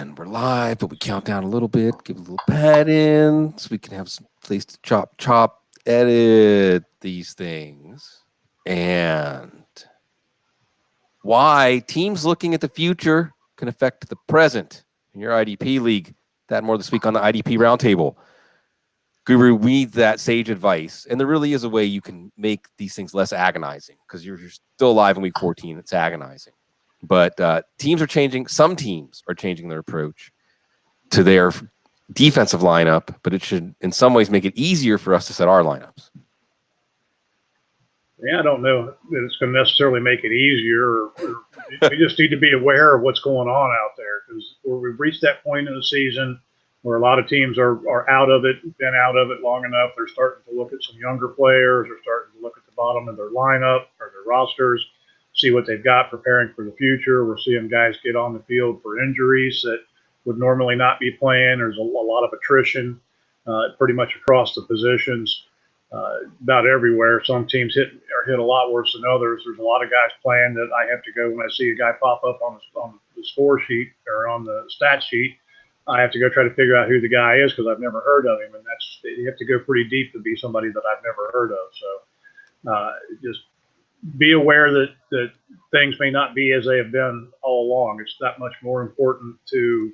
And we're live, but we count down a little bit, give a little pad in, so we can have some place to chop, edit these things. And why teams looking at the future can affect the present in your IDP league. That and more this week on the IDP Roundtable. Guru, we need that sage advice. And there really is a way you can make these things less agonizing, because you're still alive in week 14. It's agonizing. But teams are changing. Some teams are changing their approach to their defensive lineup, but it should in some ways make it easier for us to set our lineups. Yeah, I don't know that it's going to necessarily make it easier. We just need to be aware of what's going on out there, because we've reached that point in the season where a lot of teams are out of it, been out of it long enough. They're starting to look at some younger players. They're starting to look at the bottom of their lineup or their rosters, see what they've got, preparing for the future. We're seeing guys get on the field for injuries that would normally not be playing. There's a lot of attrition pretty much across the positions, about everywhere. Some teams are hit a lot worse than others. There's a lot of guys playing that I have to go, when I see a guy pop up on the score sheet or on the stat sheet, I have to go try to figure out who the guy is, because I've never heard of him. And you have to go pretty deep to be somebody that I've never heard of. So just be aware that things may not be as they have been all along. It's that much more important to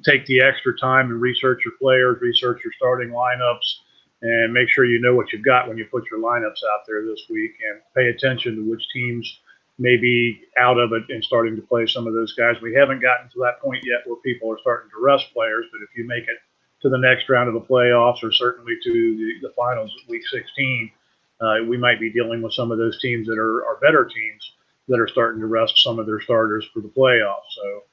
take the extra time and research your players, research your starting lineups, and make sure you know what you've got when you put your lineups out there this week, and pay attention to which teams may be out of it and starting to play some of those guys. We haven't gotten to that point yet where people are starting to rest players, but if you make it to the next round of the playoffs, or certainly to the finals at week 16, we might be dealing with some of those teams that are better teams that are starting to rest some of their starters for the playoffs. So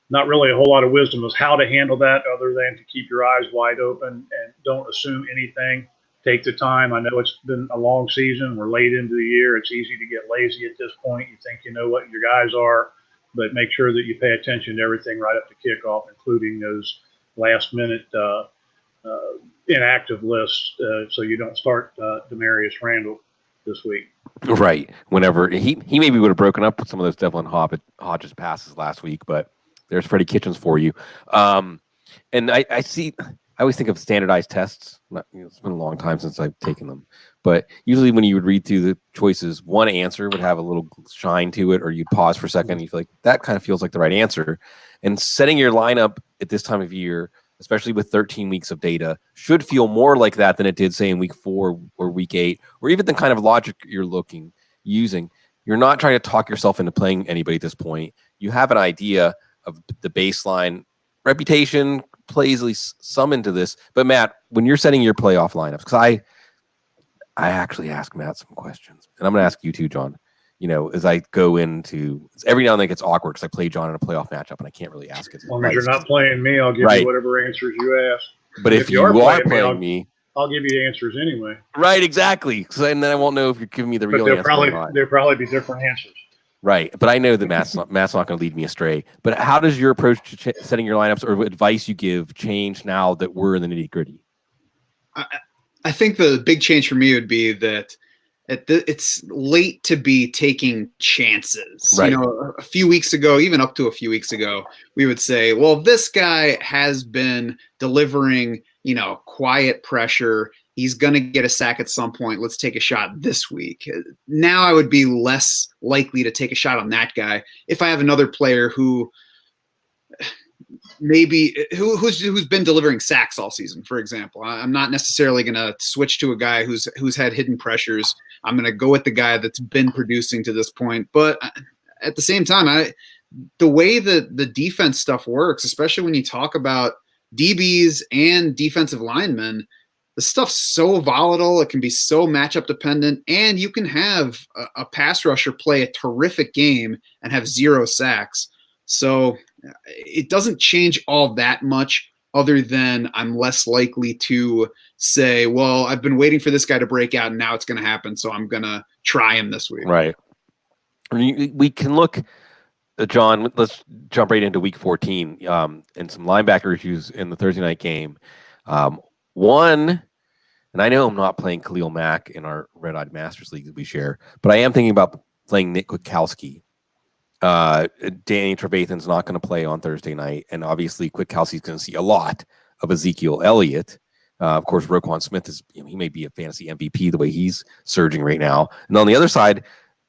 not really a whole lot of wisdom as how to handle that, other than to keep your eyes wide open and don't assume anything. Take the time. I know it's been a long season. We're late into the year. It's easy to get lazy at this point. You think you know what your guys are, but make sure that you pay attention to everything right up to kickoff, including those last-minute inactive lists, so you don't start Demarius Randall this week. Right. Whenever he maybe would have broken up with some of those Devlin Hodges passes last week, but there's Freddie Kitchens for you. And I always think of standardized tests. It's been a long time since I've taken them, but usually when you would read through the choices, one answer would have a little shine to it, or you'd pause for a second and you feel like that kind of feels like the right answer. And setting your lineup at this time of year, especially with 13 weeks of data, should feel more like that than it did, say, in week 4 or week 8, or even the kind of logic you're using. You're not trying to talk yourself into playing anybody at this point. You have an idea of the baseline. Reputation plays at least some into this. But Matt, when you're setting your playoff lineups, because I actually ask Matt some questions, and I'm going to ask you too, John. As I go into, every now and then it gets awkward because I play John in a playoff matchup and I can't really ask it. As long as you're not playing me, I'll give you whatever answers you ask. But if you are playing me, I'll give you the answers anyway. Right, exactly. And then I won't know if you're giving me the real answer. There'll probably be different answers. Right, but I know that Matt's not going to lead me astray. But how does your approach to setting your lineups or advice you give change now that we're in the nitty gritty? I think the big change for me would be that it's late to be taking chances. Right. A few weeks ago, even up to a few weeks ago, we would say, well, this guy has been delivering, quiet pressure. He's going to get a sack at some point. Let's take a shot this week. Now I would be less likely to take a shot on that guy if I have another player who who's been delivering sacks all season, for example. I'm not necessarily going to switch to a guy who's had hidden pressures. I'm going to go with the guy that's been producing to this point. But at the same time, the way that the defense stuff works, especially when you talk about DBs and defensive linemen, the stuff's so volatile. It can be so matchup dependent, and you can have a pass rusher play a terrific game and have 0 sacks. So it doesn't change all that much, other than I'm less likely to say, well, I've been waiting for this guy to break out and now it's going to happen, so I'm going to try him this week. Right. We can look, John, let's jump right into week 14 and some linebacker issues in the Thursday night game. One, and I know I'm not playing Khalil Mack in our Red Eyed Masters League that we share, but I am thinking about playing Nick Kwiatkowski. Danny Trevathan's not going to play on Thursday night, and obviously Kwiatkowski's going to see a lot of Ezekiel Elliott. Of course, Roquan Smith he may be a fantasy MVP the way he's surging right now. And on the other side,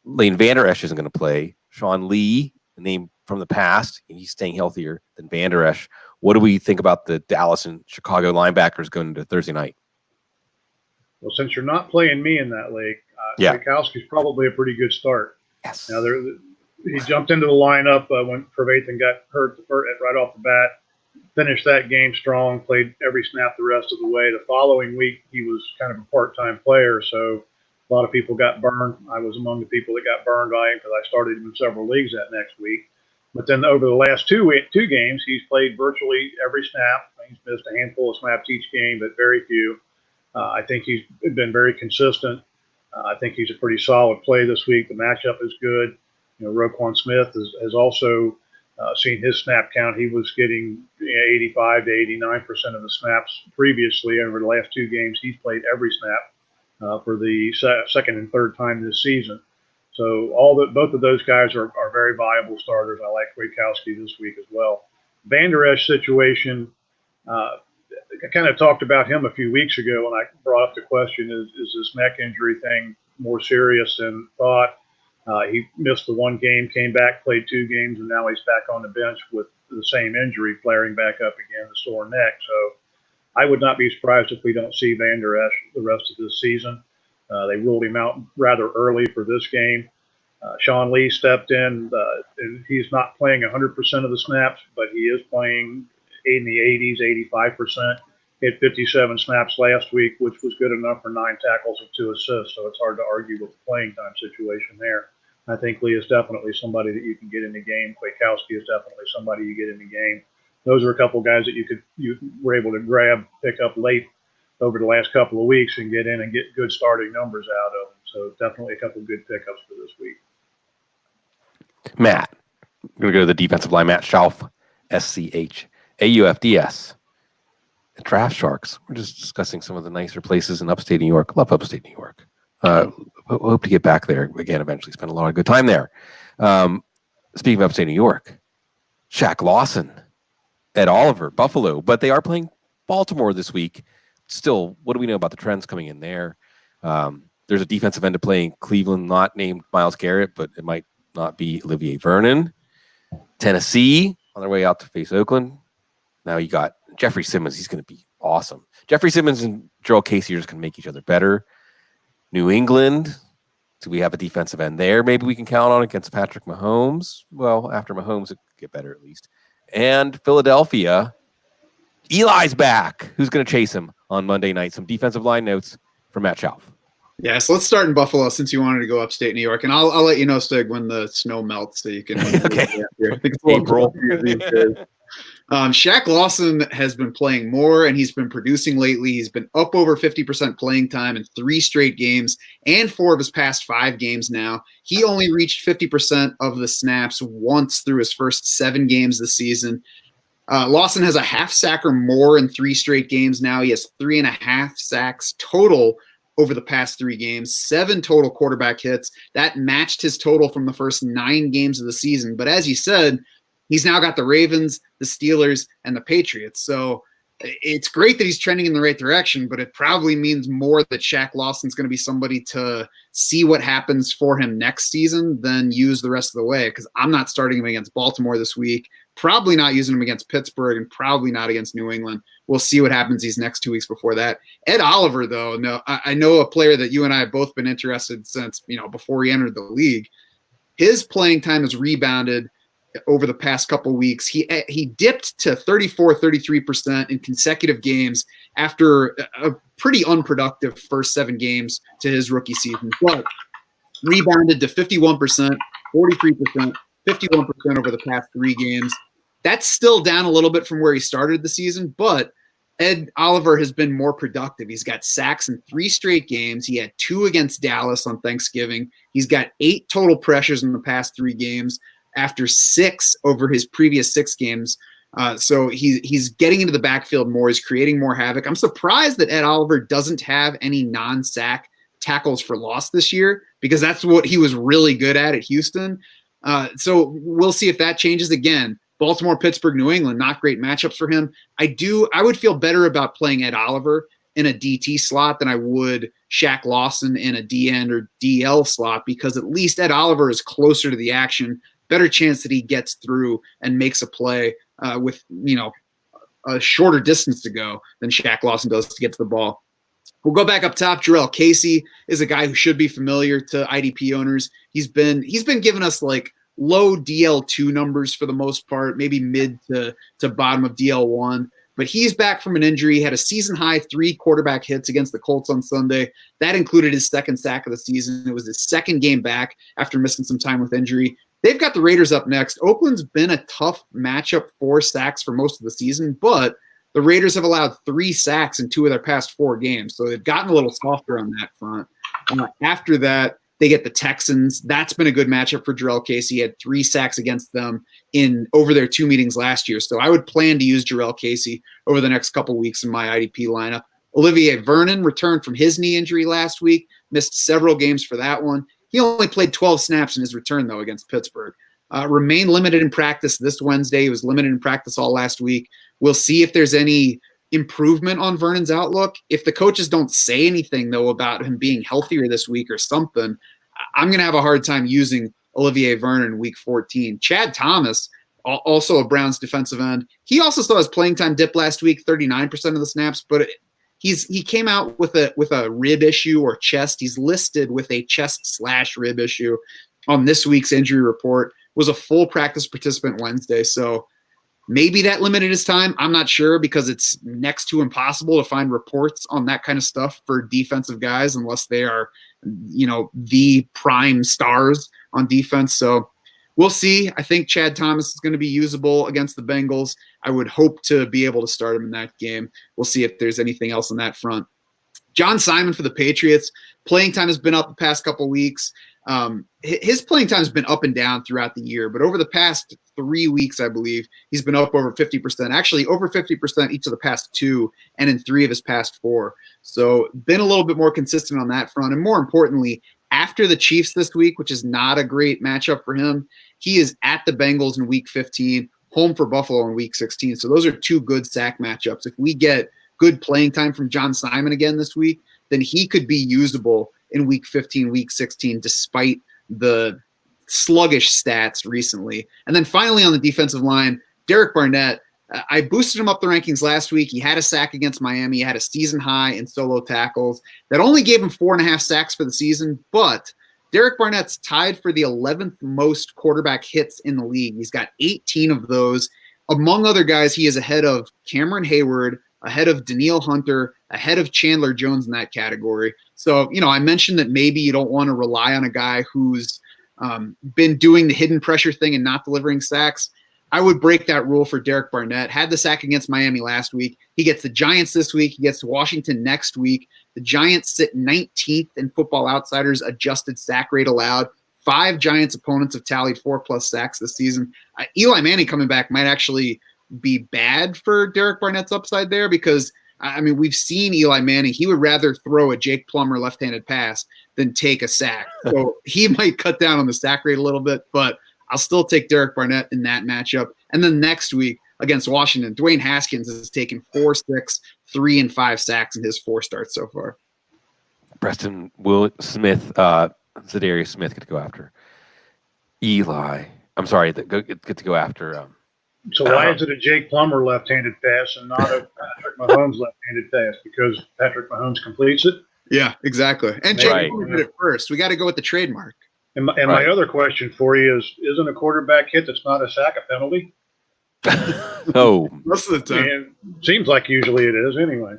Lane Vander Esch isn't going to play. Sean Lee, the name from the past, he's staying healthier than Vander Esch. What do we think about the Dallas and Chicago linebackers going into Thursday night? Well, since you're not playing me in that league, Yeah. Kwiatkowski's probably a pretty good start. Yes. Now, he jumped into the lineup when Trevathan got hurt right off the bat, finished that game strong, played every snap the rest of the way. The following week, he was kind of a part-time player, so a lot of people got burned. I was among the people that got burned by him because I started him in several leagues that next week. But then over the last two games, he's played virtually every snap. He's missed a handful of snaps each game, but very few. I think he's been very consistent. I think he's a pretty solid play this week. The matchup is good. Roquan Smith has also seen his snap count. He was getting 85 to 89% of the snaps previously. Over the last two games, he's played every snap for the second and third time this season. So both of those guys are very viable starters. I like Kwiatkowski this week as well. Vander Esch situation, I kind of talked about him a few weeks ago when I brought up the question, is this neck injury thing more serious than thought? He missed the one game, came back, played two games, and now he's back on the bench with the same injury flaring back up again, the sore neck. So I would not be surprised if we don't see Vander Esch the rest of this season. They ruled him out rather early for this game. Sean Lee stepped in, and he's not playing 100% of the snaps, but he is playing in the 80s, 85%. He had 57 snaps last week, which was good enough for 9 tackles and 2 assists, so it's hard to argue with the playing time situation there. I think Lee is definitely somebody that you can get in the game. Kwiatkowski is definitely somebody you get in the game. Those are a couple guys that you were able to pick up late over the last couple of weeks and get in and get good starting numbers out of them. So definitely a couple of good pickups for this week. Matt, I'm going to go to the defensive line. Matt Schauf, SCHAUFDS. Draft Sharks. We're just discussing some of the nicer places in upstate New York. Love upstate New York. Hope to get back there again eventually. Spend a lot of good time there. Speaking of upstate New York, Shaq Lawson, Ed Oliver, Buffalo, but they are playing Baltimore this week. Still, what do we know about the trends coming in there? There's a defensive end to play in Cleveland, not named Myles Garrett, but it might not be Olivier Vernon. Tennessee on their way out to face Oakland. Now you got Jeffrey Simmons. He's going to be awesome. Jeffrey Simmons and Joel Casey are just going to make each other better. New England. Do we have a defensive end there? Maybe we can count on against Patrick Mahomes. Well, after Mahomes, it could get better at least. And Philadelphia. Eli's back. Who's going to chase him on Monday night? Some defensive line notes from Matt Schauf. Yeah, so let's start in Buffalo since you wanted to go upstate New York, and I'll let you know, Stig, when the snow melts so you can. Okay. I think it's April. Shaq Lawson has been playing more, and he's been producing lately. He's been up over 50% playing time in 3 straight games and 4 of his past 5 games now. He only reached 50% of the snaps once through his first 7 games this season. Lawson has a half sack or more in 3 straight games now. He has 3.5 sacks total over the past 3 games, 7 total quarterback hits. That matched his total from the first 9 games of the season. But as you said, he's now got the Ravens, the Steelers, and the Patriots. So it's great that he's trending in the right direction, but it probably means more that Shaq Lawson's going to be somebody to see what happens for him next season than use the rest of the way, because I'm not starting him against Baltimore this week, probably not using him against Pittsburgh, and probably not against New England. We'll see what happens these next 2 weeks before that. Ed Oliver, though, no, I know a player that you and I have both been interested since, before he entered the league. His playing time has rebounded over the past couple of weeks. He dipped to 33% in consecutive games after a pretty unproductive first 7 games to his rookie season, but rebounded to 51%, 43%, 51% over the past 3 games. That's still down a little bit from where he started the season, but Ed Oliver has been more productive. He's got sacks in 3 straight games. He had 2 against Dallas on Thanksgiving. He's got 8 total pressures in the past 3 games after 6 over his previous 6 games. So he's getting into the backfield more. He's creating more havoc. I'm surprised that Ed Oliver doesn't have any non-sack tackles for loss this year, because that's what he was really good at Houston. So we'll see if that changes again. Baltimore, Pittsburgh, New England, not great matchups for him. I would feel better about playing Ed Oliver in a DT slot than I would Shaq Lawson in a DN or DL slot, because at least Ed Oliver is closer to the action, better chance that he gets through and makes a play with, a shorter distance to go than Shaq Lawson does to get to the ball. We'll go back up top. Jurrell Casey is a guy who should be familiar to IDP owners. He's been giving us like low DL2 numbers for the most part, maybe mid to bottom of DL1. But he's back from an injury. He had a season-high 3 quarterback hits against the Colts on Sunday. That included his second sack of the season. It was his second game back after missing some time with injury. They've got the Raiders up next. Oakland's been a tough matchup for sacks for most of the season, but the Raiders have allowed 3 sacks in 2 of their past 4 games, so they've gotten a little softer on that front. After that, they get the Texans. That's been a good matchup for Jurrell Casey. He had 3 sacks against them over their 2 meetings last year. So I would plan to use Jurrell Casey over the next couple weeks in my IDP lineup. Olivier Vernon returned from his knee injury last week, missed several games for that one. He only played 12 snaps in his return, though, against Pittsburgh. Remained limited in practice this Wednesday. He was limited in practice all last week. We'll see if there's any improvement on Vernon's outlook. If the coaches don't say anything, though, about him being healthier this week or something, I'm going to have a hard time using Olivier Vernon in week 14. Chad Thomas, also a Browns defensive end, he also saw his playing time dip last week, 39% of the snaps, but he came out with a rib issue or chest. He's listed with a chest/rib issue on this week's injury report. Was a full practice participant Wednesday, so maybe that limited his time. I'm not sure, because it's next to impossible to find reports on that kind of stuff for defensive guys unless they are, the prime stars on defense. So we'll see. I think Chad Thomas is going to be usable against the Bengals. I would hope to be able to start him in that game. We'll see if there's anything else on that front. John Simon for the Patriots. Playing time has been up the past couple weeks. His playing time has been up and down throughout the year, but over the past 3 weeks, I believe, he's been up over 50%, actually over 50% each of the past 2, and in 3 of his past 4. So been a little bit more consistent on that front. And more importantly, after the Chiefs this week, which is not a great matchup for him, he is at the Bengals in week 15, home for Buffalo in week 16. So those are 2 good sack matchups. If we get good playing time from John Simon again this week, then he could be usable in week 15, week 16, despite the sluggish stats recently. And then finally on the defensive line, Derek Barnett, I boosted him up the rankings last week. He had a sack against Miami. He had a season high in solo tackles. That only gave him 4.5 sacks for the season, but Derek Barnett's tied for the 11th most quarterback hits in the league. He's got 18 of those. Among other guys, he is ahead of Cameron Hayward, ahead of Danielle Hunter, ahead of Chandler Jones in that category. So, I mentioned that maybe you don't want to rely on a guy who's been doing the hidden pressure thing and not delivering sacks. I would break that rule for Derek Barnett. Had the sack against Miami last week. He gets the Giants this week. He gets Washington next week. The Giants sit 19th in Football Outsiders adjusted sack rate allowed. 5 Giants opponents have tallied 4+ sacks this season. Eli Manning coming back might actually be bad for Derek Barnett's upside there, because we've seen Eli Manning. He would rather throw a Jake Plummer left-handed pass than take a sack. So he might cut down on the sack rate a little bit, but I'll still take Derek Barnett in that matchup. And then next week against Washington, Dwayne Haskins has taken 4, 6, 3, and 5 sacks in his 4 starts so far. Preston Smith, Zadarius Smith get to go after Eli. I'm sorry, get to go after. So why is it a Jake Plummer left-handed pass and not a Patrick Mahomes left-handed pass? Because Patrick Mahomes completes it? Yeah, exactly. And Jake Plummer did it first. We got to go with the trademark. And my other question for you is, isn't a quarterback hit that's not a sack a penalty? Oh. Most of the time. And seems like usually it is anyway.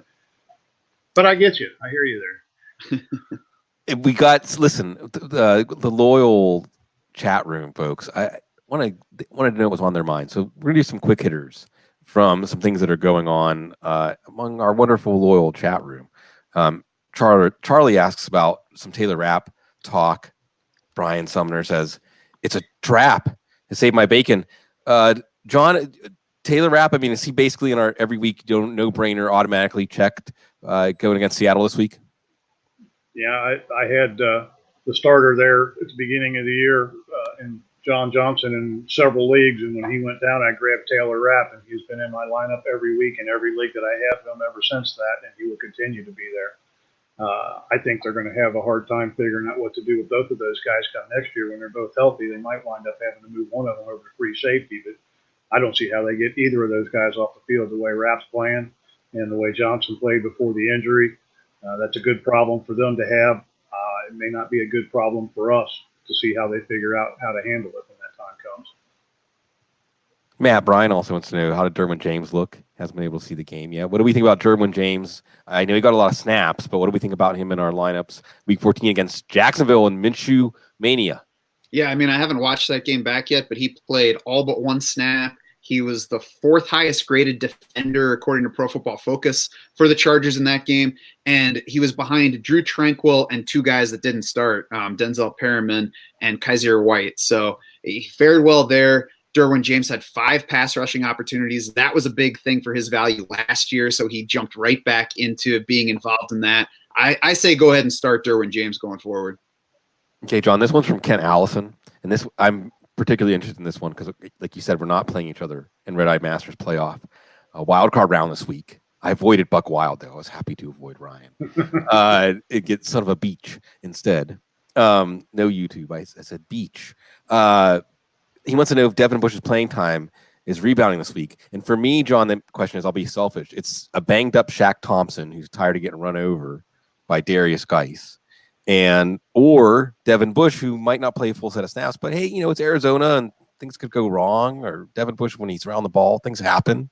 But I get you. I hear you there. We got, listen, the loyal chat room, folks. I wanted to know what's on their mind. So we're going to do some quick hitters from some things that are going on among our wonderful, loyal chat room. Charlie asks about some Taylor Rapp talk. Brian Sumner says, it's a trap to save my bacon. John, Taylor Rapp, is he basically in our every week no-brainer automatically checked going against Seattle this week? Yeah, I had the starter there at the beginning of the year in John Johnson in several leagues, and when he went down, I grabbed Taylor Rapp, and he's been in my lineup every week in every league that I have him ever since that, and he will continue to be there. I think they're going to have a hard time figuring out what to do with both of those guys come next year when they're both healthy. They might wind up having to move one of them over to free safety, but I don't see how they get either of those guys off the field the way Rapp's playing and the way Johnson played before the injury. That's a good problem for them to have. It may not be a good problem for us to see how they figure out how to handle it when that time comes. Matt, Brian also wants to know, how did Derwin James look? Hasn't been able to see the game yet. What do we think about Derwin James? I know he got a lot of snaps, but what do we think about him in our lineups? Week 14 against Jacksonville and Minshew Mania. Yeah, I mean, I haven't watched that game back yet, but he played all but one snap. He was the 4th highest graded defender, according to Pro Football Focus, for the Chargers in that game. And he was behind Drew Tranquill and 2 guys that didn't start, Denzel Perriman and Kaiser White. So he fared well there. Derwin James had 5 pass rushing opportunities. That was a big thing for his value last year, so he jumped right back into being involved in that. I say go ahead and start Derwin James going forward. Okay, John, this one's from Kent Allison, and this I'm particularly interested in this one because, like you said, we're not playing each other in Red Eye Masters playoff. Wild card round this week. I avoided Buck Wild, though. I was happy to avoid Ryan. It gets son of a beach instead. No YouTube. I said beach. He wants to know if Devin Bush's playing time is rebounding this week. And for me, John, the question is, I'll be selfish. It's a banged up Shaq Thompson who's tired of getting run over by Darius Geis, or Devin Bush, who might not play a full set of snaps, but hey, it's Arizona and things could go wrong. Or Devin Bush, when he's around the ball, things happen.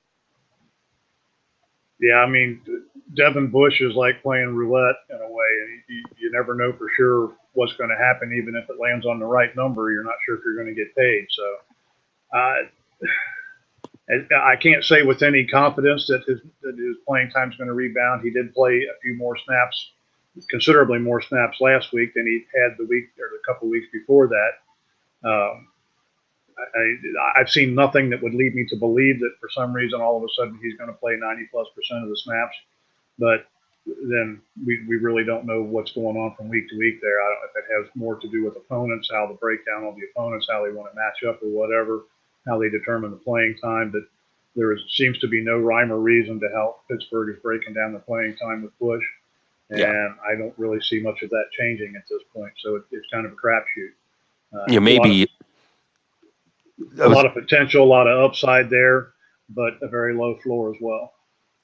Yeah, I mean, Devin Bush is like playing roulette in a way, and you never know for sure what's going to happen. Even if it lands on the right number, you're not sure if you're going to get paid. So I can't say with any confidence that his playing time is going to rebound. He did play a few more snaps, considerably more snaps last week than he had the week or a couple of weeks before that. I've seen nothing that would lead me to believe that for some reason all of a sudden he's going to play 90+% of the snaps. But then we really don't know what's going on from week to week there. I don't know if it has more to do with opponents, how the breakdown of the opponents, how they want to match up or whatever, how they determine the playing time. But seems to be no rhyme or reason to how Pittsburgh is breaking down the playing time with Bush. And I don't really see much of that changing at this point. So it's kind of a crapshoot. Maybe a lot of potential, a lot of upside there, but a very low floor as well.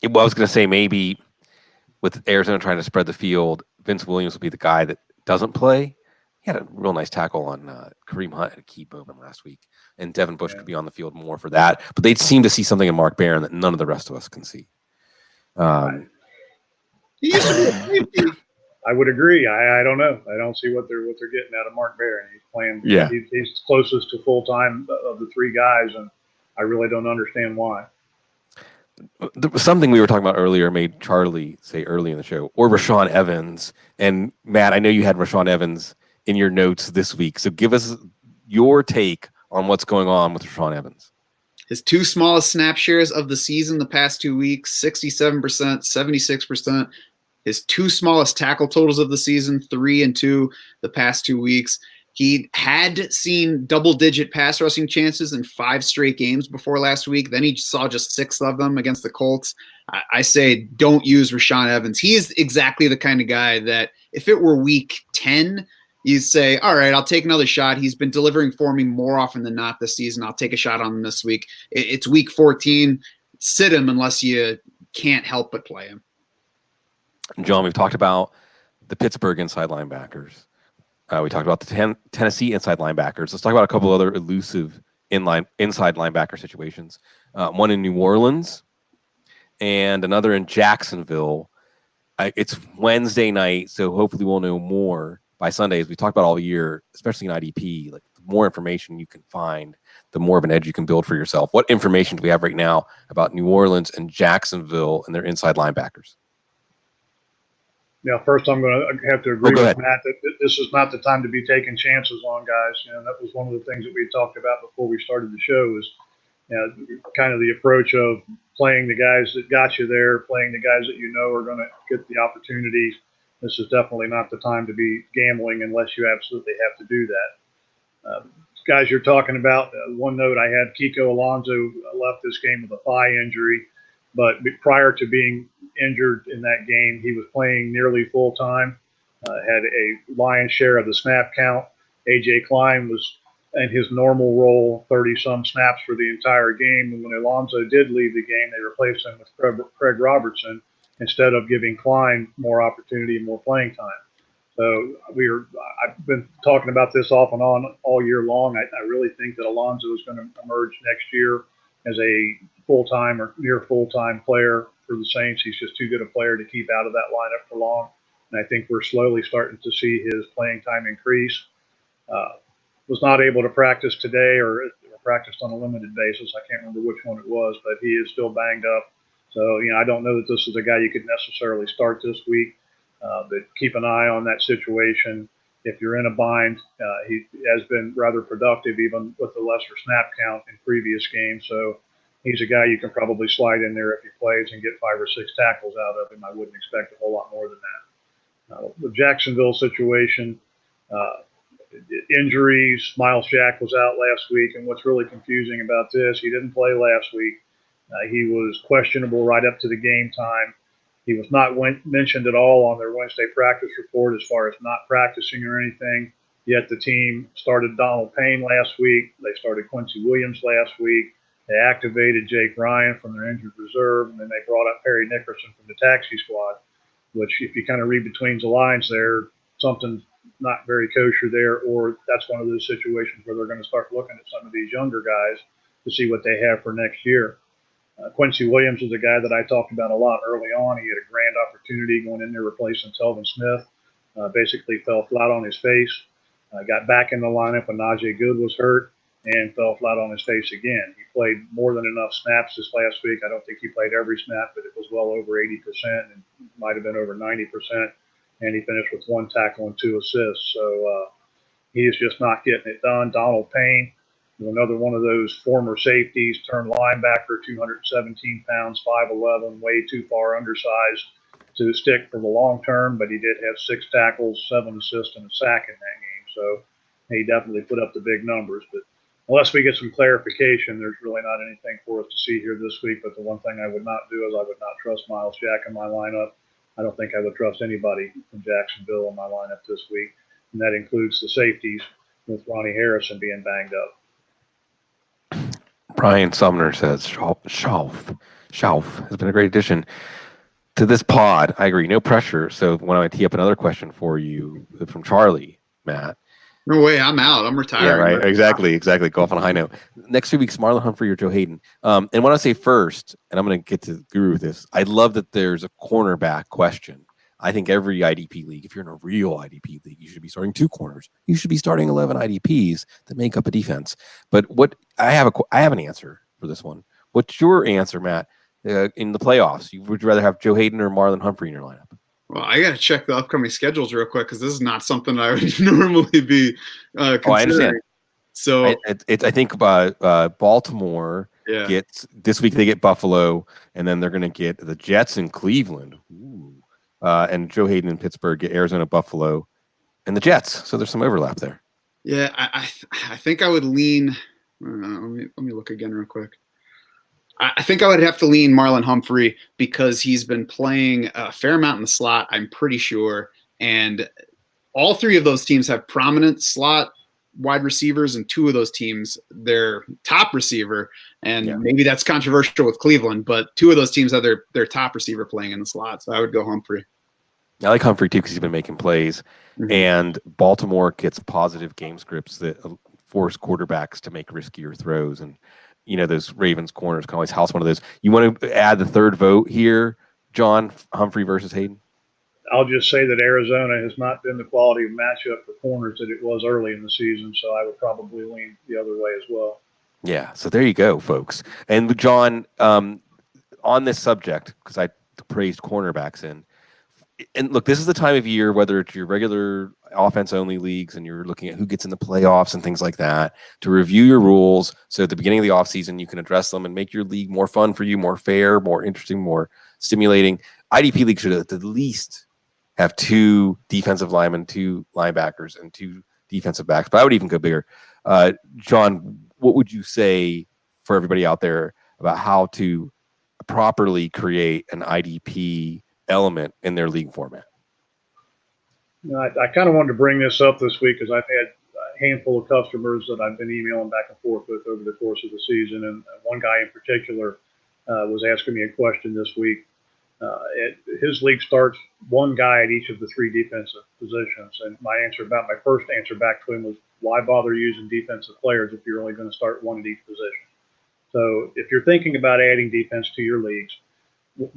I was going to say maybe with Arizona trying to spread the field, Vince Williams will be the guy that doesn't play. He had a real nice tackle on Kareem Hunt at a key moment last week, and Devin Bush could be on the field more for that. But they seem to see something in Mark Barron that none of the rest of us can see. I would agree. I don't know. I don't see what they're getting out of Mark Barron. He's playing. Yeah. He's closest to full time of the 3 guys, and I really don't understand why. Something we were talking about earlier made Charlie say early in the show, or Rashawn Evans. And Matt, I know you had Rashawn Evans in your notes this week, so give us your take on what's going on with Rashawn Evans. His 2 smallest snap shares of the season the past 2 weeks, 67%, 76%. His 2 smallest tackle totals of the season, 3 and 2 the past 2 weeks. He had seen double-digit pass rushing chances in 5 straight games before last week. Then he saw just 6 of them against the Colts. I say don't use Rashawn Evans. He is exactly the kind of guy that if it were week 10, you'd say, all right, I'll take another shot. He's been delivering for me more often than not this season. I'll take a shot on him this week. It's week 14. Sit him unless you can't help but play him. John, we've talked about the Pittsburgh inside linebackers. We talked about the Tennessee inside linebackers. Let's talk about a couple other elusive inside linebacker situations. One in New Orleans and another in Jacksonville. It's Wednesday night, so hopefully we'll know more by Sunday. As we talked about all year, especially in IDP, like the more information you can find, the more of an edge you can build for yourself. What information do we have right now about New Orleans and Jacksonville and their inside linebackers? Yeah, first I'm going to have to agree with Matt that this is not the time to be taking chances on guys. That was one of the things that we talked about before we started the show is kind of the approach of playing the guys that got you there, playing the guys that you know are going to get the opportunities. This is definitely not the time to be gambling unless you absolutely have to do that. guys you're talking about, one note I had, Kiko Alonso left this game with a thigh injury, but prior to being injured in that game, he was playing nearly full time, had a lion's share of the snap count. A.J. Klein was in his normal role, 30-some snaps for the entire game. And when Alonso did leave the game, they replaced him with Craig Robertson instead of giving Klein more opportunity and more playing time. So I've been talking about this off and on all year long. I really think that Alonso is going to emerge next year as a full-time or near full-time player for the Saints. He's just too good a player to keep out of that lineup for long. And I think we're slowly starting to see his playing time increase. Was not able to practice today or practiced on a limited basis. I can't remember which one it was, but he is still banged up. So, I don't know that this is a guy you could necessarily start this week. But keep an eye on that situation. If you're in a bind, he has been rather productive even with the lesser snap count in previous games. So he's a guy you can probably slide in there if he plays and get 5 or 6 tackles out of him. I wouldn't expect a whole lot more than that. The Jacksonville situation, injuries. Myles Jack was out last week, and what's really confusing about this, he didn't play last week. He was questionable right up to the game time. He was not mentioned at all on their Wednesday practice report as far as not practicing or anything. Yet the team started Donald Payne last week. They started Quincy Williams last week. They activated Jake Ryan from their injured reserve, and then they brought up Perry Nickerson from the taxi squad, which if you kind of read between the lines there, something's not very kosher there, or that's one of those situations where they're going to start looking at some of these younger guys to see what they have for next year. Quincy Williams is a guy that I talked about a lot early on. He had a grand opportunity going in there replacing Telvin Smith. Basically fell flat on his face. Got back in the lineup when Najee Good was hurt and fell flat on his face again. He played more than enough snaps this last week. I don't think he played every snap, but it was well over 80% and might have been over 90%. And he finished with 1 tackle and 2 assists. So he is just not getting it done. Donald Payne, another one of those former safeties, turned linebacker, 217 pounds, 5'11", way too far undersized to stick for the long term, but he did have 6 tackles, 7 assists, and a sack in that game. So he definitely put up the big numbers. But unless we get some clarification, there's really not anything for us to see here this week. But the one thing I would not do is I would not trust Myles Jack in my lineup. I don't think I would trust anybody from Jacksonville in my lineup this week, and that includes the safeties with Ronnie Harrison being banged up. Brian Sumner says Schauf has been a great addition to this pod. I agree. No pressure. So when I tee up another question for you from Charlie, Matt. No way. I'm out. I'm retiring. Yeah, right. Exactly. Go off on a high note. Next 2 weeks, Marlon Humphrey or Joe Hayden. And when I say first, and I'm going to get to Guru with this, I love that there's a cornerback question. I think every IDP league, if you're in a real IDP league, you should be starting 2 corners. You should be starting 11 IDPs that make up a defense. But what I have an answer for this one. What's your answer, Matt? In the playoffs, would you rather have Joe Hayden or Marlon Humphrey in your lineup? Well, I got to check the upcoming schedules real quick because this is not something I would normally be considering. Oh, I understand. So I think Baltimore gets this week. They get Buffalo, and then they're going to get the Jets in Cleveland. Ooh. And Joe Hayden in Pittsburgh get Arizona, Buffalo, and the Jets. So there's some overlap there. Yeah, I think I would lean. Let me look again real quick. I think I would have to lean Marlon Humphrey because he's been playing a fair amount in the slot, I'm pretty sure. And all 3 of those teams have prominent slot wide receivers, and 2 of those teams, their top receiver, and maybe that's controversial with Cleveland, but 2 of those teams have their top receiver playing in the slot. So I would go Humphrey. I like Humphrey too because he's been making plays, and Baltimore gets positive game scripts that force quarterbacks to make riskier throws. And those Ravens corners can always house one of those. You want to add the third vote here, John? Humphrey versus Hayden? I'll just say that Arizona has not been the quality of matchup for corners that it was early in the season, so I would probably lean the other way as well. Yeah, so there you go, folks. And John, on this subject, because I praised cornerbacks and look, this is the time of year, whether it's your regular offense-only leagues and you're looking at who gets in the playoffs and things like that, to review your rules so at the beginning of the offseason you can address them and make your league more fun for you, more fair, more interesting, more stimulating. IDP league should at the least have 2 defensive linemen, 2 linebackers, and 2 defensive backs. But I would even go bigger. John, what would you say for everybody out there about how to properly create an IDP element in their league format? I kind of wanted to bring this up this week because I've had a handful of customers that I've been emailing back and forth with over the course of the season. And one guy in particular was asking me a question this week. His league starts one guy at each of the three defensive positions. And my first answer back to him was, why bother using defensive players if you're only going to start one at each position? So if you're thinking about adding defense to your leagues,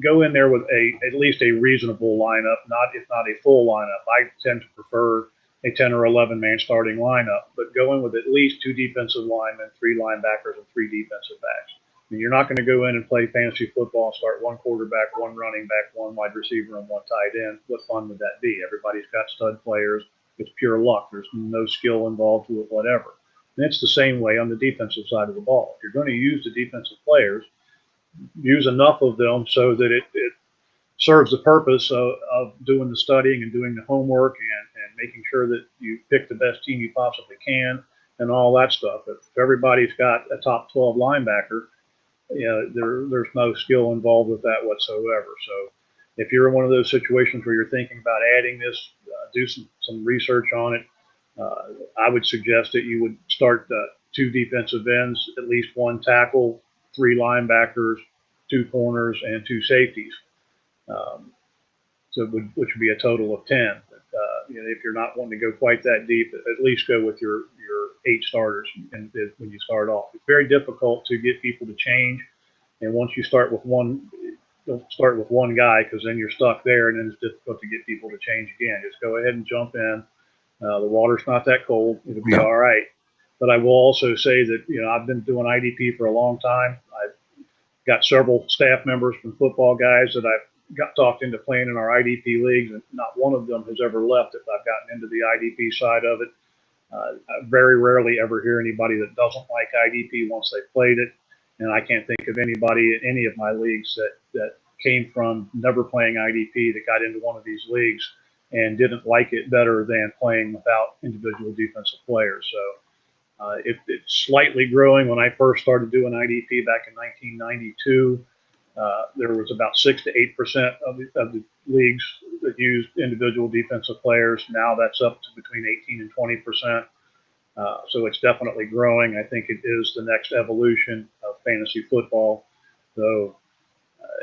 go in there with at least a reasonable lineup, if not a full lineup. I tend to prefer a 10 or 11 man starting lineup, but go in with at least 2 defensive linemen, 3 linebackers, and 3 defensive backs. I mean, you're not going to go in and play fantasy football and start 1 quarterback, 1 running back, 1 wide receiver, and 1 tight end. What fun would that be? Everybody's got stud players. It's pure luck. There's no skill involved to it, whatever. And it's the same way on the defensive side of the ball. If you're going to use the defensive players, use enough of them so that it serves the purpose of doing the studying and doing the homework and making sure that you pick the best team you possibly can and all that stuff. If everybody's got a top 12 linebacker, there's no skill involved with that whatsoever. So if you're in one of those situations where you're thinking about adding this, do some research on it. I would suggest that you would start 2 defensive ends, at least 1 tackle, 3 linebackers, 2 corners, and 2 safeties. Which would be a total of 10. If you're not wanting to go quite that deep, at least go with your 8 starters when you start off. It's very difficult to get people to change, and once you start with one, don't start with one guy because then you're stuck there, and then it's difficult to get people to change again. Just go ahead and jump in. The water's not that cold; it'll be all right. But I will also say that I've been doing IDP for a long time. I've got several staff members from football guys that I've got talked into playing in our IDP leagues, and not one of them has ever left if I've gotten into the IDP side of it. I very rarely ever hear anybody that doesn't like IDP once they've played it, and I can't think of anybody in any of my leagues that came from never playing IDP that got into one of these leagues and didn't like it better than playing without individual defensive players. So it's slightly growing. When I first started doing IDP back in 1992, there was about 6 to 8% of the leagues that used individual defensive players. Now that's up to between 18 and 20%. So it's definitely growing. I think it is the next evolution of fantasy football. So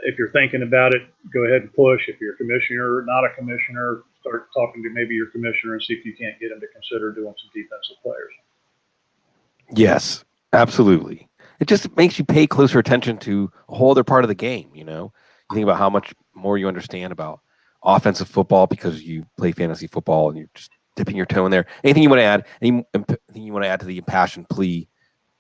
if you're thinking about it, go ahead and push. If you're a commissioner, not a commissioner, start talking to maybe your commissioner and see if you can't get him to consider doing some defensive players. Yes, absolutely. It just makes you pay closer attention to a whole other part of the game. You think about how much more you understand about offensive football because you play fantasy football and you're just dipping your toe in there. Anything you want to add? Anything you want to add to the impassioned plea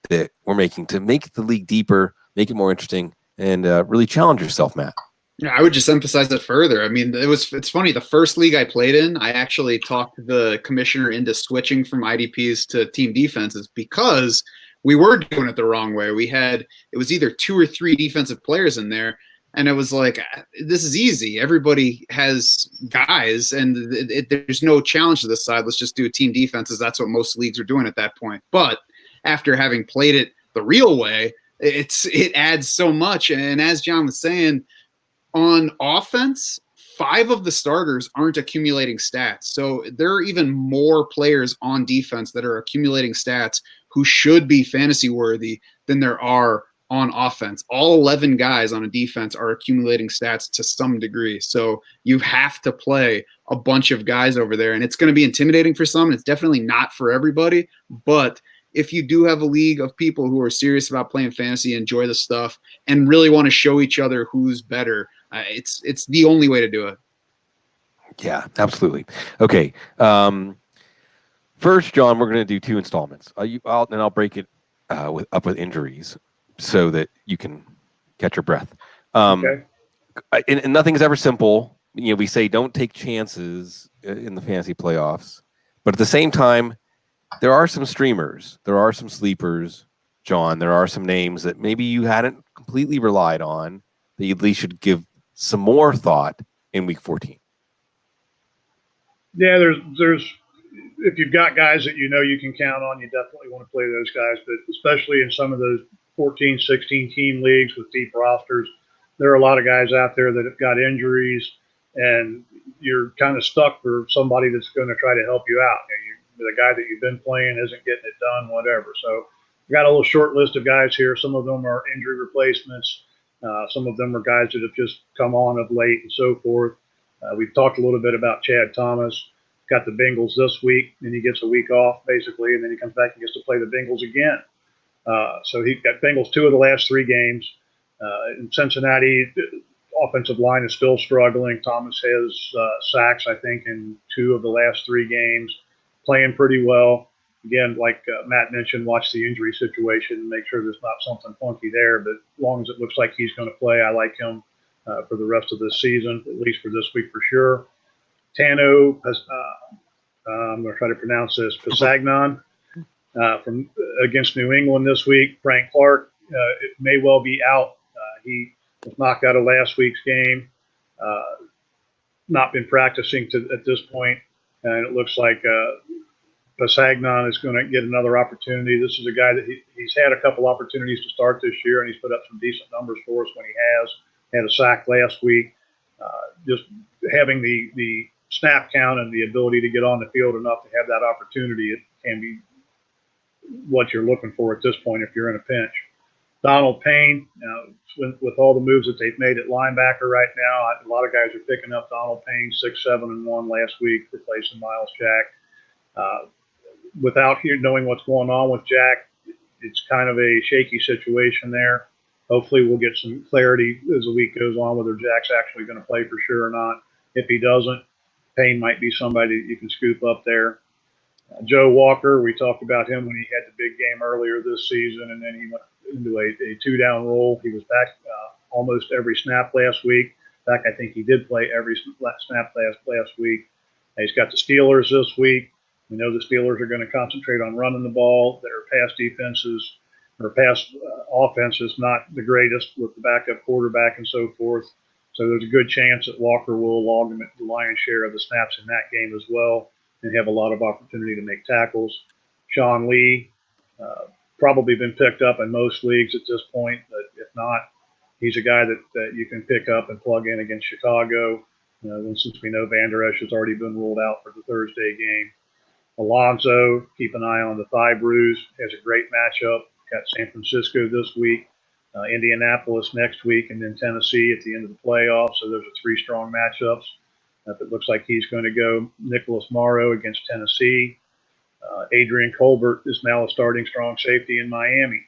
that we're making to make the league deeper, make it more interesting, and really challenge yourself, Matt? Yeah, I would just emphasize it further. I mean, it's funny. The first league I played in, I actually talked the commissioner into switching from IDPs to team defenses because we were doing it the wrong way. It was either 2 or 3 defensive players in there, and it was like, this is easy. Everybody has guys, and there's no challenge to this side. Let's just do team defenses. That's what most leagues are doing at that point. But after having played it the real way, it adds so much. And as John was saying, on offense, 5 of the starters aren't accumulating stats. So there are even more players on defense that are accumulating stats who should be fantasy worthy than there are on offense. All 11 guys on a defense are accumulating stats to some degree. So you have to play a bunch of guys over there, and it's going to be intimidating for some. It's definitely not for everybody, but if you do have a league of people who are serious about playing fantasy, enjoy the stuff, and really want to show each other who's better, it's the only way to do it. Yeah, absolutely. Okay. First, John, we're going to do 2 installments. I'll break it up with injuries so that you can catch your breath. Okay. And nothing's ever simple. We say don't take chances in the fantasy playoffs, but at the same time, there are some streamers, there are some sleepers, John. There are some names that maybe you hadn't completely relied on that you at least should give some more thought in week 14. Yeah, there's if you've got guys that you can count on, you definitely want to play those guys. But especially in some of those 14, 16 team leagues with deep rosters, there are a lot of guys out there that have got injuries, and you're kind of stuck for somebody that's going to try to help you out. The guy that you've been playing isn't getting it done, whatever. So we got a little short list of guys here. Some of them are injury replacements. Some of them are guys that have just come on of late and so forth. We've talked a little bit about Chad Thomas. Got the Bengals this week, then he gets a week off basically, and then he comes back and gets to play the Bengals again. So he got Bengals 2 of the last 3 games. In Cincinnati, the offensive line is still struggling. Thomas has sacks, I think, in 2 of the last 3 games, playing pretty well. Again, like Matt mentioned, watch the injury situation, make sure there's not something funky there. But as long as it looks like he's going to play, I like him for the rest of this season, at least for this week for sure. Tano, I'm going to try to pronounce this, Pasagnon, from against New England this week. Frank Clark, it may well be out. He was knocked out of last week's game, not been practicing at this point, and it looks like Pasagnon is going to get another opportunity. This is a guy that he's had a couple opportunities to start this year, and he's put up some decent numbers for us when he has. Had a sack last week. Just having the snap count and the ability to get on the field enough to have that opportunity, it can be what you're looking for at this point if you're in a pinch. Donald Payne, with all the moves that they've made at linebacker right now, a lot of guys are picking up Donald Payne, 6-7-1 last week, replacing Myles Jack. Without knowing what's going on with Jack, it's kind of a shaky situation there. Hopefully we'll get some clarity as the week goes on, whether Jack's actually going to play for sure or not. If he doesn't, Payne might be somebody that you can scoop up there. Joe Walker, we talked about him when he had the big game earlier this season, and then he went into a 2-down role. He was back almost every snap last week. In fact, I think he did play every snap last week. He's got the Steelers this week. We know the Steelers are going to concentrate on running the ball. Their pass defenses or pass offense is not the greatest with the backup quarterback and so forth. So there's a good chance that Walker will log the lion's share of the snaps in that game as well and have a lot of opportunity to make tackles. Sean Lee, probably been picked up in most leagues at this point, but if not, he's a guy that you can pick up and plug in against Chicago. Since we know Van Der Esch has already been ruled out for the Thursday game. Alonso, keep an eye on the thigh bruise, has a great matchup. Got San Francisco this week, Indianapolis next week, and then Tennessee at the end of the playoffs. So those are 3 strong matchups. It looks like he's going to go. Nicholas Morrow against Tennessee. Adrian Colbert is now a starting strong safety in Miami.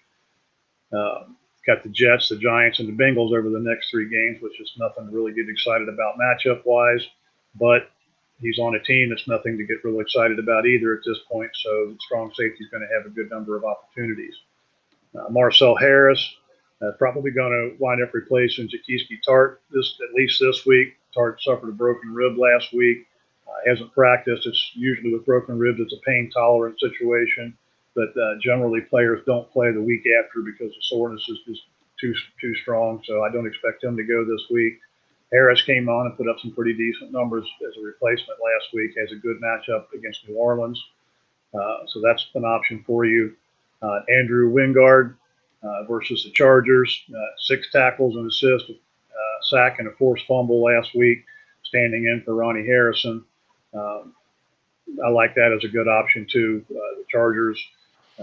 Got the Jets, the Giants, and the Bengals over the next 3 games, which is nothing to really get excited about matchup-wise. But he's on a team that's nothing to get really excited about either at this point. So the strong safety is going to have a good number of opportunities. Marcel Harris, probably going to wind up replacing Jaquiski Tart at least this week. Tart suffered a broken rib last week. Hasn't practiced. It's usually with broken ribs, it's a pain-tolerant situation. But generally, players don't play the week after because the soreness is just too strong. So I don't expect him to go this week. Harris came on and put up some pretty decent numbers as a replacement last week. Has a good matchup against New Orleans. So that's an option for you. Andrew Wingard versus the Chargers. 6 tackles and assists, sack and a forced fumble last week, standing in for Ronnie Harrison. I like that as a good option too. The Chargers,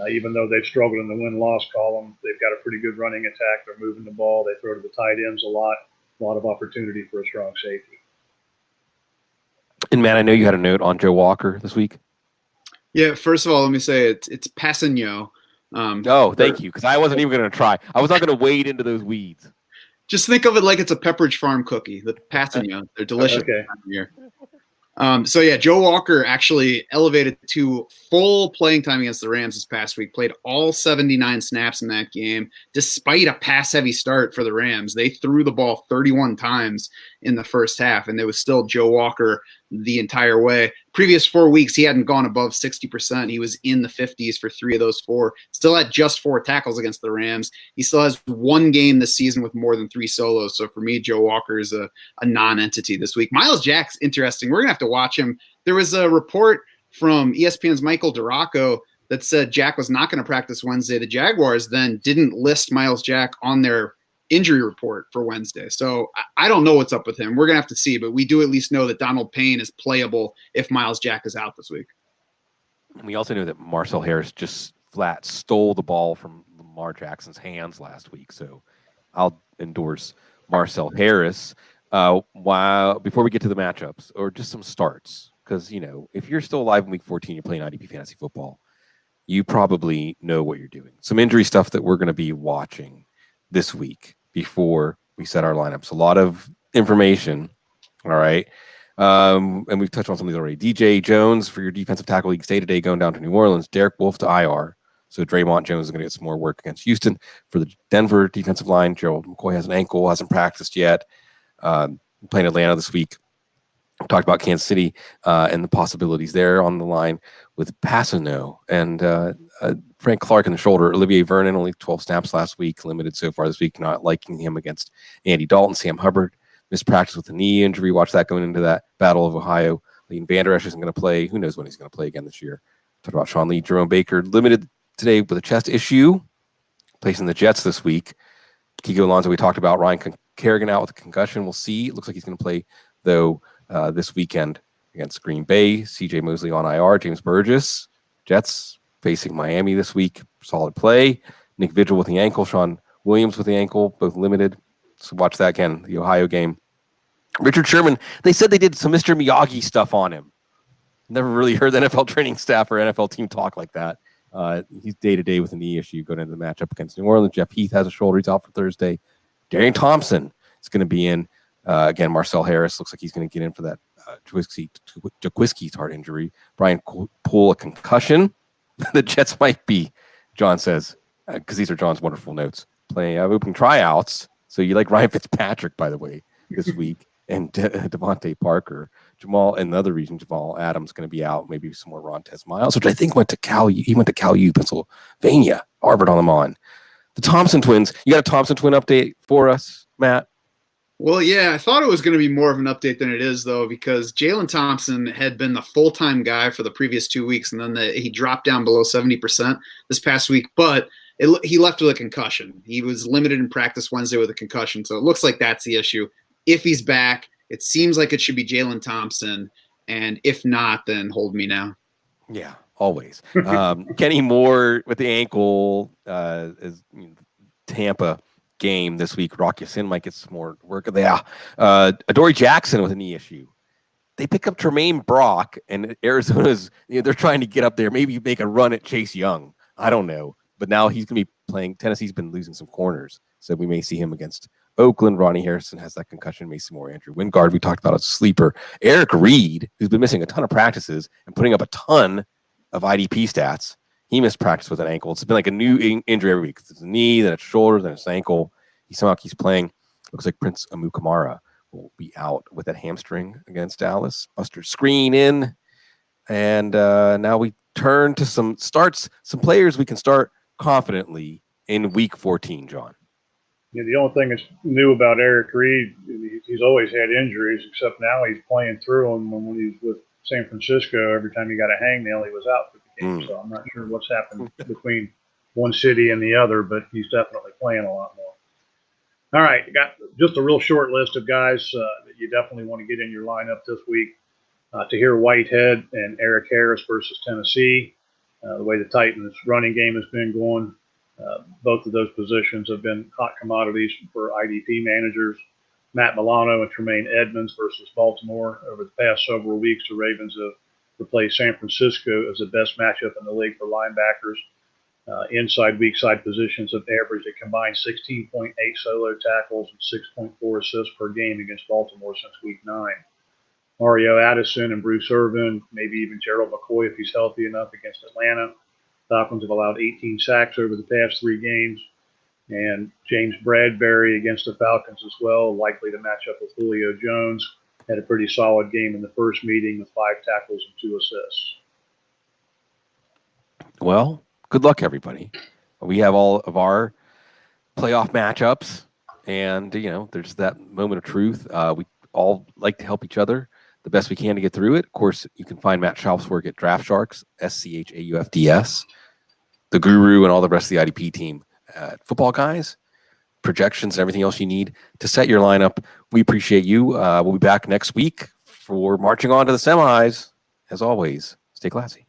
even though they've struggled in the win-loss column, they've got a pretty good running attack. They're moving the ball. They throw to the tight ends a lot of opportunity for a strong safety. And, man, I know you had a note on Joe Walker this week. Yeah, first of all, let me say it's Passigno. Thank you, because I wasn't even going to try. I was not going to wade into those weeds. Just think of it like it's a Pepperidge Farm cookie, the Passigno. They're delicious. Okay. So yeah, Joe Walker actually elevated to full playing time against the Rams this past week, played all 79 snaps in that game, despite a pass-heavy start for the Rams. They threw the ball 31 times in the first half, and it was still Joe Walker the entire way. Previous 4 weeks, he hadn't gone above 60%. He was in the 50s for 3 of those 4. Still had just 4 tackles against the Rams. He still has 1 game this season with more than 3 solos. So for me, Joe Walker is a non-entity this week. Myles Jack's interesting. We're going to have to watch him. There was a report from ESPN's Michael Duraco that said Jack was not going to practice Wednesday. The Jaguars then didn't list Myles Jack on their injury report for Wednesday. So I don't know what's up with him. We're going to have to see, but we do at least know that Donald Payne is playable if Myles Jack is out this week. We also know that Marcel Harris just flat stole the ball from Lamar Jackson's hands last week. So I'll endorse Marcel Harris. Before we get to the matchups or just some starts, because, if you're still alive in week 14, you're playing IDP fantasy football, you probably know what you're doing. Some injury stuff that we're going to be watching this week before we set our lineups. A lot of information. All right. And we've touched on some of these already. DJ Jones for your defensive tackle league stay today, going down to New Orleans. Derek Wolfe to IR. So Draymond Jones is going to get some more work against Houston. For the Denver defensive line, Gerald McCoy has an ankle, hasn't practiced yet. Playing Atlanta this week. We talked about Kansas City and the possibilities there on the line with Passano and Frank Clark in the shoulder. Olivier Vernon, only 12 snaps last week, limited so far this week, not liking him against Andy Dalton. Sam Hubbard missed practice with a knee injury. Watch that going into that Battle of Ohio. Leighton Vander Esch isn't going to play. Who knows when he's going to play again this year. Talked about Sean Lee. Jerome Baker, limited today with a chest issue, placing the Jets this week. Kiko Alonso, we talked about. Ryan Kerrigan out with a concussion. We'll see. It looks like he's going to play, though, this weekend against Green Bay. CJ Mosley on IR. James Burgess, Jets facing Miami this week. Solid play. Nick Vigil with the ankle. Sean Williams with the ankle, both limited. So watch that again, the Ohio game. Richard Sherman, they said they did some Mr. Miyagi stuff on him. Never really heard the NFL training staff or NFL team talk like that. He's day-to-day with a knee issue going into the matchup against New Orleans. Jeff Heath has a shoulder. He's out for Thursday. Darian Thompson is going to be in. Again, Marcel Harris looks like he's going to get in for that Jaquiski's heart injury. Brian Poole, a concussion. The Jets might be, John says, because these are John's wonderful notes, playing open tryouts. So you like Ryan Fitzpatrick, by the way, this week. And Devontae Parker. Jamal, in the other region, Jamal Adams going to be out. Maybe some more Rontez Miles, which I think went to Cal. He went to Cal U, Pennsylvania. Harvard on them on. The Thompson twins. You got a Thompson twin update for us, Matt? Well, yeah, I thought it was going to be more of an update than it is, though, because Jalen Thompson had been the full-time guy for the previous 2 weeks, and then he dropped down below 70% this past week, but he left with a concussion. He was limited in practice Wednesday with a concussion, so it looks like that's the issue. If he's back, it seems like it should be Jalen Thompson, and if not, then hold me now. Yeah, always. Kenny Moore with the ankle is Tampa game this week. Rock Ya-Sin might get some more work. Adoree Jackson with a knee issue. They pick up Tremaine Brock, and Arizona's they're trying to get up there. Maybe make a run at Chase Young. I don't know, but now he's going to be playing. Tennessee's been losing some corners, so we may see him against Oakland. Ronnie Harrison has that concussion. May see more. Andrew Wingard, we talked about as a sleeper. Eric Reed, who's been missing a ton of practices and putting up a ton of IDP stats. He missed practice with an ankle. It's been like a new injury every week. It's a knee, then it's shoulder, then it's ankle. He somehow keeps playing. Looks like Prince Amukamara will be out with that hamstring against Dallas. Buster Screen in. And now we turn to some starts, some players we can start confidently in week 14, John. Yeah, the only thing that's new about Eric Reed, he's always had injuries, except now he's playing through them. When he was with San Francisco, every time he got a hangnail, he was out for the game. So I'm not sure what's happened between one city and the other, but he's definitely playing a lot more. All right, got just a real short list of guys that you definitely want to get in your lineup this week. Tahir Whitehead and Eric Harris versus Tennessee. The way the Titans' running game has been going, both of those positions have been hot commodities for IDP managers. Matt Milano and Tremaine Edmonds versus Baltimore. Over the past several weeks, the Ravens have replaced San Francisco as the best matchup in the league for linebackers. Inside, weak side positions have averaged a combined 16.8 solo tackles and 6.4 assists per game against Baltimore since week 9. Mario Addison and Bruce Irvin, maybe even Gerald McCoy if he's healthy enough against Atlanta. Falcons have allowed 18 sacks over the past 3 games. And James Bradbury against the Falcons as well, likely to match up with Julio Jones. Had a pretty solid game in the first meeting with 5 tackles and 2 assists. Well, good luck, everybody. We have all of our playoff matchups, and there's that moment of truth. We all like to help each other. the best we can to get through it. Of course, you can find Matt Schauf's work at Draft Sharks, SCHAUFDS, the Guru, and all the rest of the IDP team at Football Guys, projections, and everything else you need to set your lineup. We appreciate you. We'll be back next week for marching on to the semis. As always, stay classy.